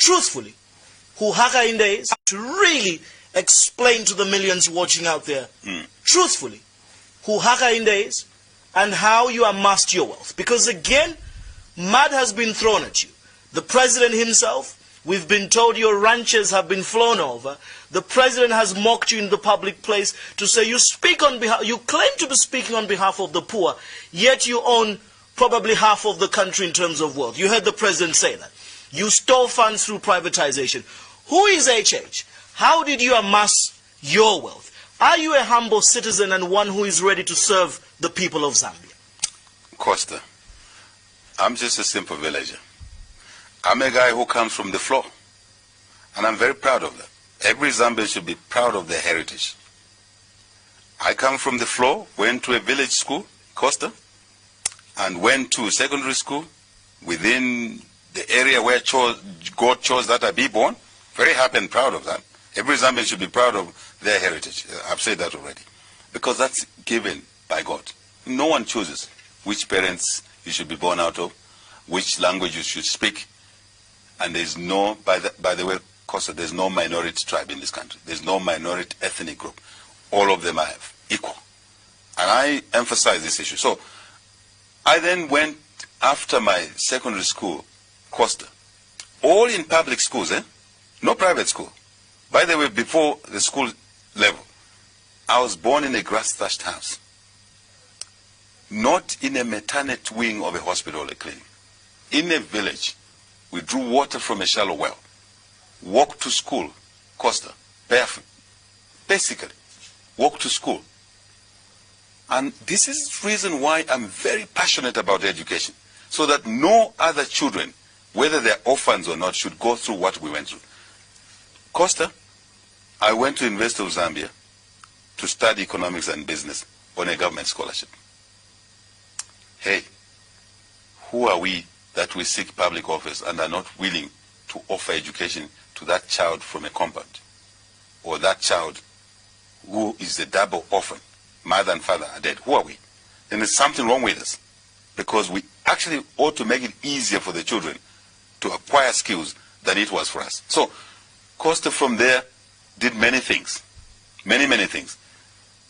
truthfully, who Hakainde is, to really explain to the millions watching out there, truthfully, who Hakainde is and how you amassed your wealth. Because again, mud has been thrown at you. The president himself, we've been told your ranches have been flown over. The president has mocked you in the public place to say you speak on behalf, you claim to be speaking on behalf of the poor, yet you own probably half of the country in terms of wealth. You heard the president say that. You stole funds through privatization. Who is HH? How did you amass your wealth? Are you a humble citizen and one who is ready to serve the people of Zambia? Costa, I'm just a simple villager. I'm a guy who comes from the floor, and I'm very proud of that. Every Zambian should be proud of their heritage. I come from the floor, went to a village school, Costa, and went to secondary school within the area where God chose that I be born. Very happy and proud of that. Every Zambian should be proud of their heritage. I've said that already. Because that's given by God. No one chooses which parents you should be born out of, which language you should speak. And there's no, by the way, Costa, there's no minority tribe in this country. There's no minority ethnic group. All of them are equal. And I emphasize this issue. So I then went after my secondary school, Costa, all in public schools, no private school. By the way, before the school level, I was born in a grass-thatched house, not in a maternity wing of a hospital or a clinic. In a village, we drew water from a shallow well, walked to school, Costa, barefoot, basically, walked to school. And this is the reason why I'm very passionate about education, so that no other children, whether they're orphans or not, should go through what we went through. Costa, I went to University of Zambia to study economics and business on a government scholarship. Hey, who are we that we seek public office and are not willing to offer education to that child from a compound, or that child who is a double orphan, mother and father are dead? Who are we? Then there's something wrong with us, because we actually ought to make it easier for the children to acquire skills than it was for us. So Costa from there did many things, many things.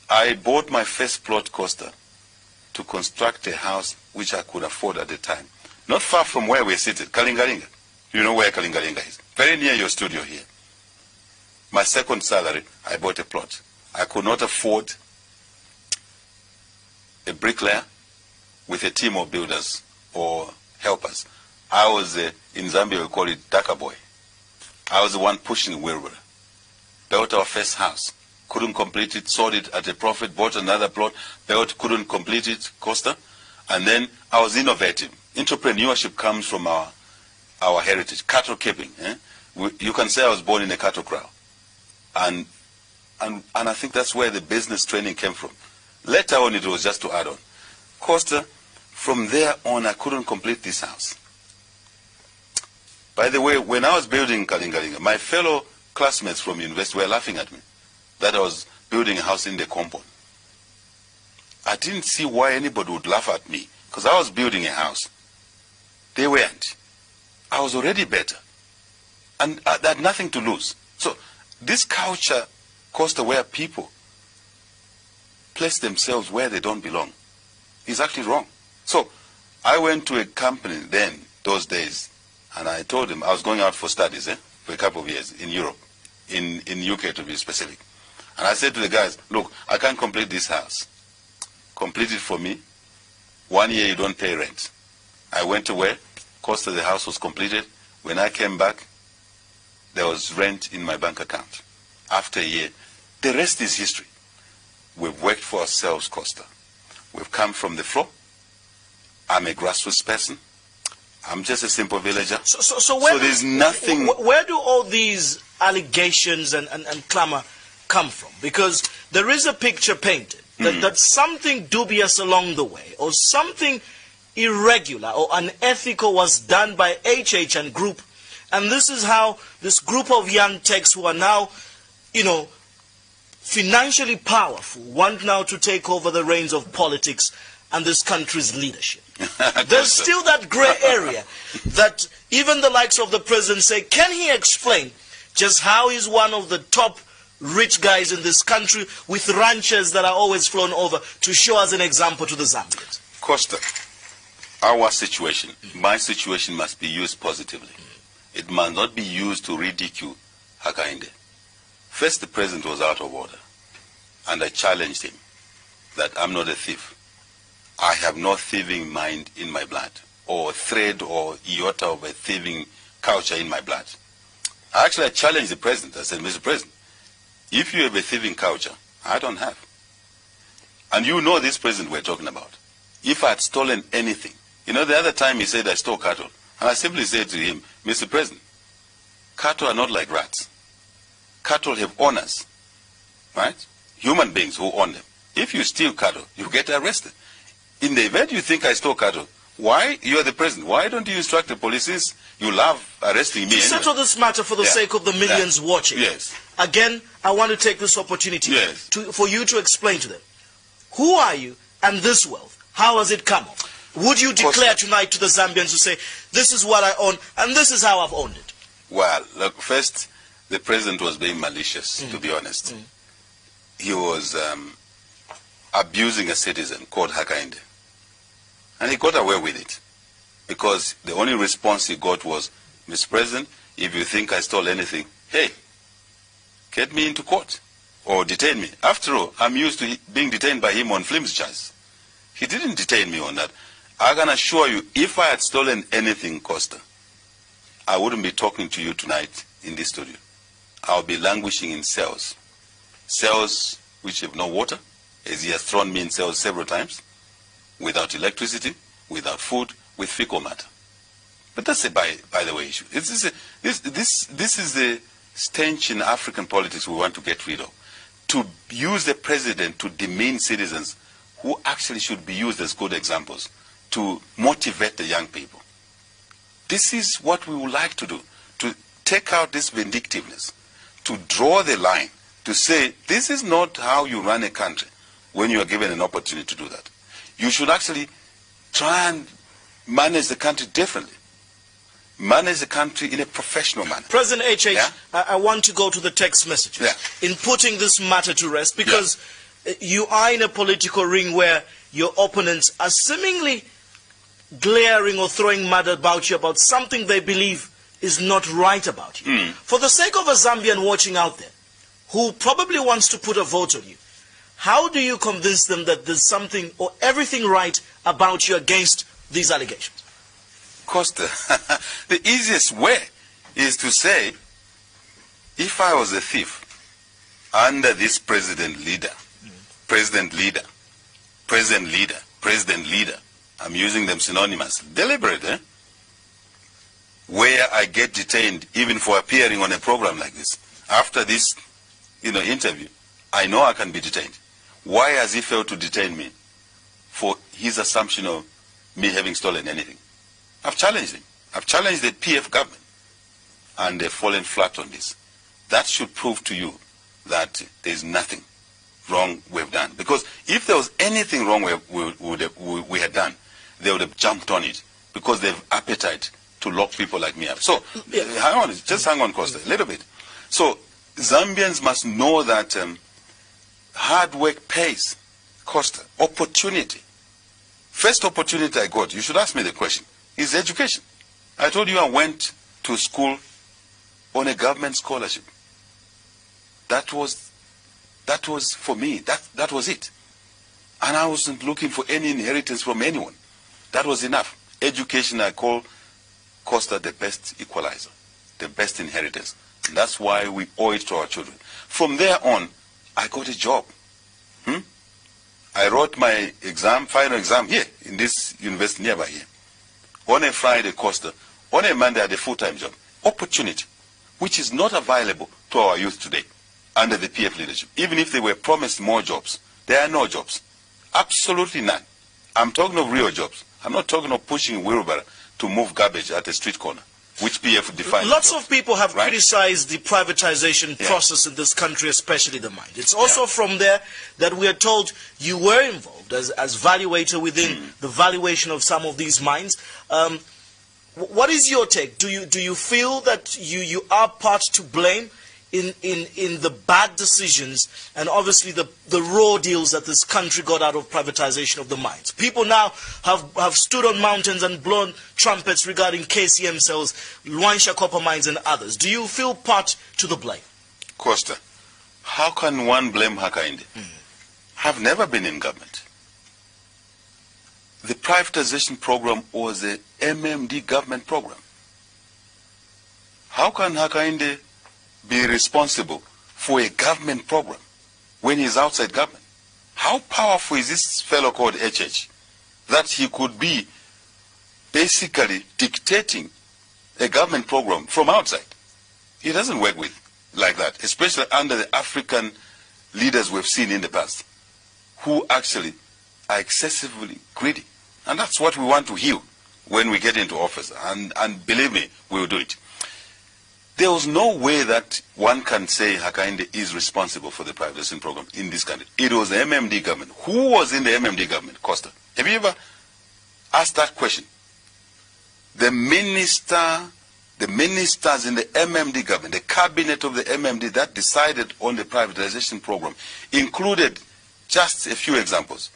I bought my first plot, Costa, to construct a house which I could afford at the time. Not far from where we're seated, Kalingalinga. You know where Kalingalinga is? Very near your studio here. My second salary, I bought a plot. I could not afford a bricklayer with a team of builders or helpers. I was, in Zambia we call it Daka boy. I was the one pushing the wheelbarrow. Built our first house. Couldn't complete it, sold it at a profit, bought another plot, built, couldn't complete it, Costa. And then I was innovative. Entrepreneurship comes from our heritage, cattle keeping. You can say I was born in a cattle kraal. And I think that's where the business training came from. Later on, it was just to add on. Costa, from there on, I couldn't complete this house. By the way, when I was building Kalingalinga, my fellow classmates from university were laughing at me that I was building a house in the compound. I didn't see why anybody would laugh at me, because I was building a house. They weren't. I was already better. And I had nothing to lose. So this culture, Costa, where people place themselves where they don't belong, is actually wrong. So I went to a company then, those days, and I told them I was going out for studies for a couple of years in Europe, in UK to be specific. And I said to the guys, look, I can't complete this house. Complete it for me. 1 year you don't pay rent. I went away. Cost of the house was completed. When I came back, there was rent in my bank account. After a year, the rest is history. We've worked for ourselves, Costa. We've come from the floor. I'm a grassroots person. I'm just a simple villager. So there's nothing. Where do all these allegations and clamor come from? Because there is a picture painted that something dubious along the way, or something irregular or unethical was done by HH and group, and this is how this group of young techs who are now, financially powerful, want now to take over the reins of politics and this country's leadership. There's still that gray area that even the likes of the president say, can he explain just how he's one of the top rich guys in this country with ranches that are always flown over to show as an example to the Zambians? Costa, our situation, my situation must be used positively. It must not be used to ridicule Hakainde. First, the president was out of order, and I challenged him that I'm not a thief. I have no thieving mind in my blood, or thread or iota of a thieving culture in my blood. I challenged the president. I said, Mr. President, if you have a thieving culture, I don't have. And you know this president we're talking about. If I had stolen anything, the other time he said I stole cattle, and I simply said to him, Mr. President, cattle are not like rats. Cattle have owners, right? Human beings who own them. If you steal cattle, you get arrested. In the event you think I stole cattle, why? You are the president. Why don't you instruct the police? Since you love arresting me. To settle this matter for the sake of the millions watching. Yes. Again, I want to take this opportunity for you to explain to them. Who are you and this wealth? How has it come? Would you declare tonight to the Zambians to say, this is what I own and this is how I've owned it? Well, look, first, the president was being malicious, to be honest. He was abusing a citizen called Hakainde. And he got away with it. Because the only response he got was, Mr. President, if you think I stole anything, hey, get me into court or detain me. After all, I'm used to being detained by him on flimsy charges. He didn't detain me on that. I can assure you, if I had stolen anything, Costa, I wouldn't be talking to you tonight in this studio. I'll be languishing in cells. Cells which have no water, as he has thrown me in cells several times, without electricity, without food, with fecal matter. But that's a by the way issue. This is the stench in African politics we want to get rid of. To use the president to demean citizens who actually should be used as good examples to motivate the young people. This is what we would like to do, to take out this vindictiveness, to draw the line, to say this is not how you run a country when you are given an opportunity to do that. You should actually try and manage the country differently. Manage the country in a professional manner. President H.H., I want to go to the text messages in putting this matter to rest, because you are in a political ring where your opponents are seemingly glaring or throwing mud about you about something they believe is not right about you. For the sake of a Zambian watching out there who probably wants to put a vote on you, how do you convince them that there's something or everything right about you against these allegations? Costa, the easiest way is to say, if I was a thief under this president leader, I'm using them synonymous, deliberate, where I get detained even for appearing on a program like this. After this, interview, I know I can be detained. Why has he failed to detain me for his assumption of me having stolen anything? I've challenged him. I've challenged the PF government, and they've fallen flat on this. That should prove to you that there's nothing wrong we've done. Because if there was anything wrong we had done, they would have jumped on it, because they have appetite to lock people like me up. So, hang on, Costa, a little bit. So, Zambians must know that hard work pays, Costa. Opportunity. First opportunity I got, you should ask me the question, is education. I told you I went to school on a government scholarship. That was for me, that was it. And I wasn't looking for any inheritance from anyone. That was enough. Education, I call Costa the best equalizer, the best inheritance. And that's why we owe it to our children. From there on, I got a job. I wrote my final exam here, in this university nearby here. On a Friday, Costa. On a Monday, I had a full-time job. Opportunity, which is not available to our youth today under the PF leadership. Even if they were promised more jobs, there are no jobs. Absolutely none. I'm talking of real jobs. I'm not talking of pushing a wheelbarrow to move garbage at a street corner. which PF defines. Lots of people have criticized the privatization process in this country, especially the mine. It's also from there that we are told you were involved as valuator within the valuation of some of these mines. What is your take? Do you feel that you are part to blame in the bad decisions and obviously the raw deals that this country got out of privatization of the mines? People now have stood on mountains and blown trumpets regarding KCM cells, Luansha copper mines and others. Do you feel part to the blame? Costa, how can one blame Hakainde? I've never been in government. The privatization program was a MMD government program. How can Hakainde be responsible for a government program when he's outside government? How powerful is this fellow called HH that he could be basically dictating a government program from outside? He doesn't work with like that, especially under the African leaders we've seen in the past, who actually are excessively greedy. And that's what we want to heal when we get into office. And believe me, we will do it. There was no way that one can say Hakainde is responsible for the privatization program in this country. It was the MMD government. Who was in the MMD government, Costa? Have you ever asked that question? The ministers in the MMD government, the cabinet of the MMD that decided on the privatization program, included just a few examples.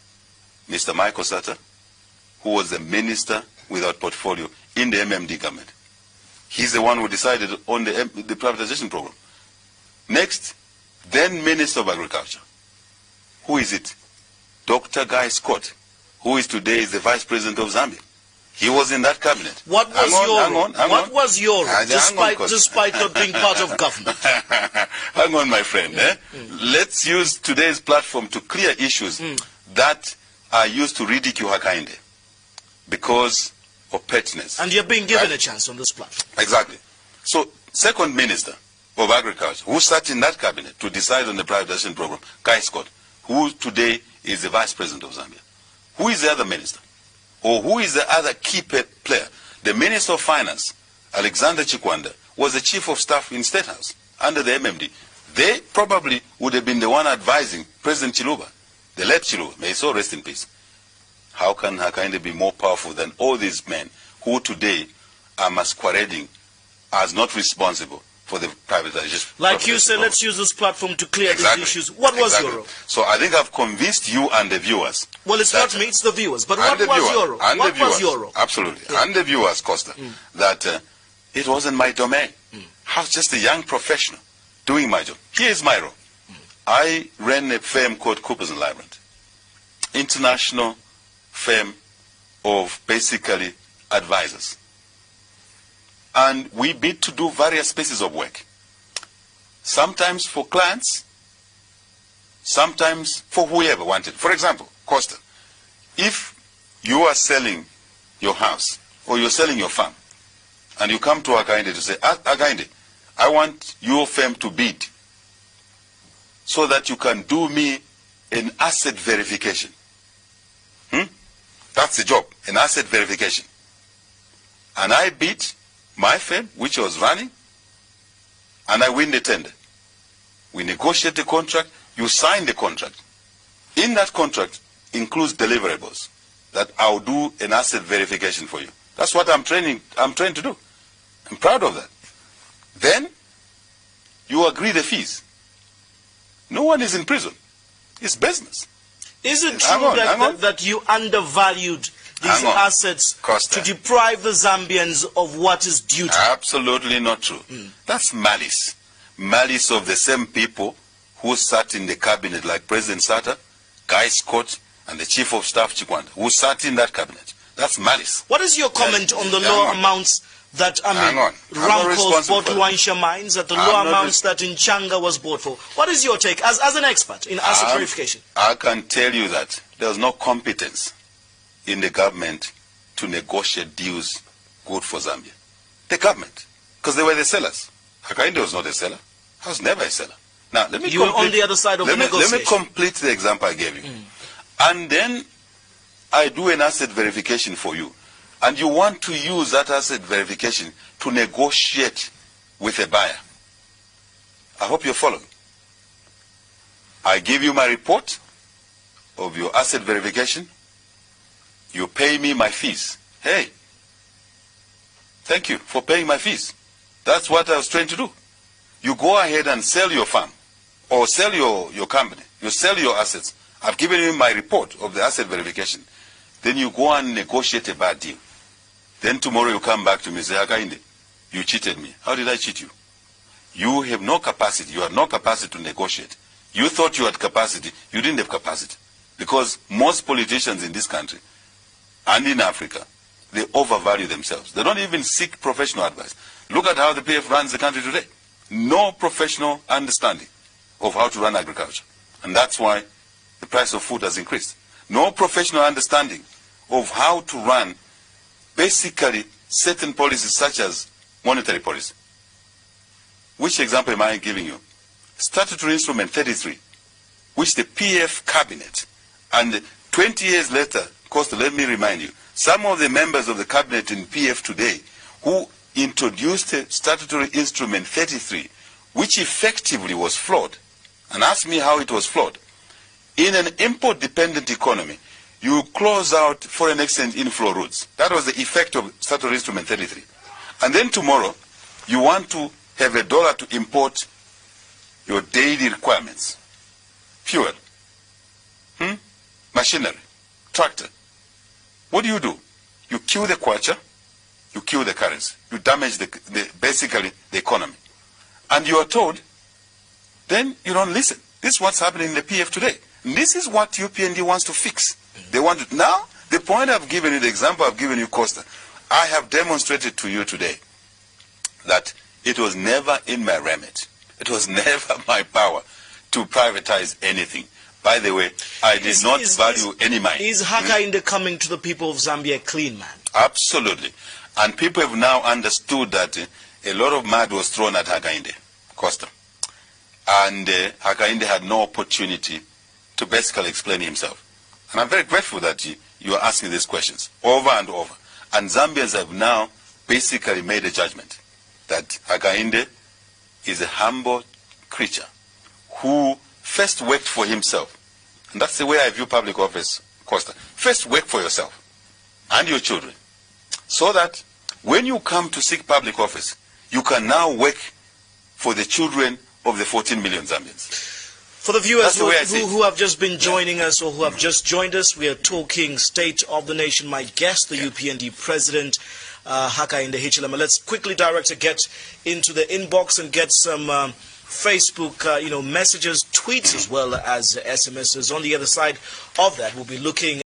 Mr. Michael Sata, who was the minister without portfolio in the MMD government. He's the one who decided on the privatization program. Next, then Minister of Agriculture. Who is it? Dr. Guy Scott, who is today the Vice President of Zambia. He was in that cabinet. What was your role, despite not being part of government? Hang on, my friend. Let's use today's platform to clear issues that are used to ridicule Hakainde because of pettiness. And you're being given a chance on this platform. Exactly. So, second Minister of Agriculture, who sat in that cabinet to decide on the privatization program, Guy Scott, who today is the Vice President of Zambia. Who is the other minister? Or who is the other key player? The Minister of Finance, Alexander Chikwanda, was the Chief of Staff in State House under the MMD. They probably would have been the one advising President Chiluba, the late Chiluba, may he so rest in peace. How can Hakainde be more powerful than all these men who today are masquerading as not responsible for the privatization? Like you said, let's use this platform to clear these issues. What was your role? So I think I've convinced you and the viewers. Well, it's not me, it's the viewers. But what was your role? What was your role? Absolutely. Yeah. And the viewers, Costa, that it wasn't my domain. I was just a young professional doing my job. Here's my role. I ran a firm called Coopers & Lybrand, international firm of basically advisors. And we bid to do various pieces of work. Sometimes for clients, sometimes for whoever wanted. For example, Costa, if you are selling your house or you're selling your farm and you come to Hakainde to say, Hakainde, I want your firm to bid so that you can do me an asset verification. That's the job, an asset verification. And I bid my firm, which was running, and I win the tender. We negotiate the contract, you sign the contract. In that contract includes deliverables that I'll do an asset verification for you. That's what I'm trained to do. I'm proud of that. Then you agree the fees. No one is in prison. It's business. Is it true that you undervalued these assets Costa, to deprive the Zambians of what is due to them? Absolutely not true. That's malice. Malice of the same people who sat in the cabinet, like President Sata, Guy Scott, and the Chief of Staff Chikwanda, who sat in that cabinet. That's malice. What is your comment on the low amounts that, Ramco's bought Luansha mines, that the low amounts that Nchanga was bought for? What is your take as an expert in asset verification? I can tell you that there's no competence in the government to negotiate deals good for Zambia. The government, because they were the sellers. Hakainde was not a seller. I was never a seller. Now, let me you were on the other side of the negotiation. Let me complete the example I gave you. And then I do an asset verification for you. and you want to use that asset verification to negotiate with a buyer. I hope you're following. I give you my report of your asset verification. You pay me my fees. Hey, thank you for paying my fees. That's what I was trying to do. You go ahead and sell your farm or sell your company. You sell your assets. I've given you my report of the asset verification. Then you go and negotiate a bad deal. Then tomorrow you come back to me and say, Hakainde, you cheated me. How did I cheat you? You have no capacity. You had no capacity to negotiate. You thought you had capacity. You didn't have capacity. Because most politicians in this country and in Africa, they overvalue themselves. They don't even seek professional advice. Look at how the PF runs the country today. No professional understanding of how to run agriculture. And that's why the price of food has increased. No professional understanding of how to run basically certain policies such as monetary policy. Which example am I giving you? Statutory Instrument 33, which the PF cabinet, and 20 years later, Costa, let me remind you, some of the members of the cabinet in PF today who introduced Statutory Instrument 33, which effectively was flawed, and ask me how it was flawed. In an import-dependent economy, you close out foreign exchange inflow routes. That was the effect of Statutory Instrument 33. And then tomorrow, you want to have a dollar to import your daily requirements. Fuel, machinery, tractor. What do? You kill the kwacha, you kill the currency. You damage basically the economy. And you are told, then you don't listen. This is what's happening in the PF today. And this is what UPND wants to fix. They want to, now, the point I've given you, the example I've given you, Costa, I have demonstrated to you today that it was never in my remit. It was never my power to privatize anything. By the way, I did not value any mine. Is Hakainde coming to the people of Zambia a clean man? Absolutely. And people have now understood that a lot of mud was thrown at Hakainde, Costa. And Hakainde had no opportunity to basically explain himself. And I'm very grateful that you are asking these questions over and over. And Zambians have now basically made a judgment that Hakainde is a humble creature who first worked for himself. And that's the way I view public office, Costa. First work for yourself and your children, so that when you come to seek public office, you can now work for the children of the 14 million Zambians. For the viewers who have just been joining us or who have just joined us, we are talking State of the Nation. My guest, the UPND President, Hakainde Hichilema. Let's quickly, Director, get into the inbox and get some Facebook messages, tweets, as well as SMSs. On the other side of that, we'll be looking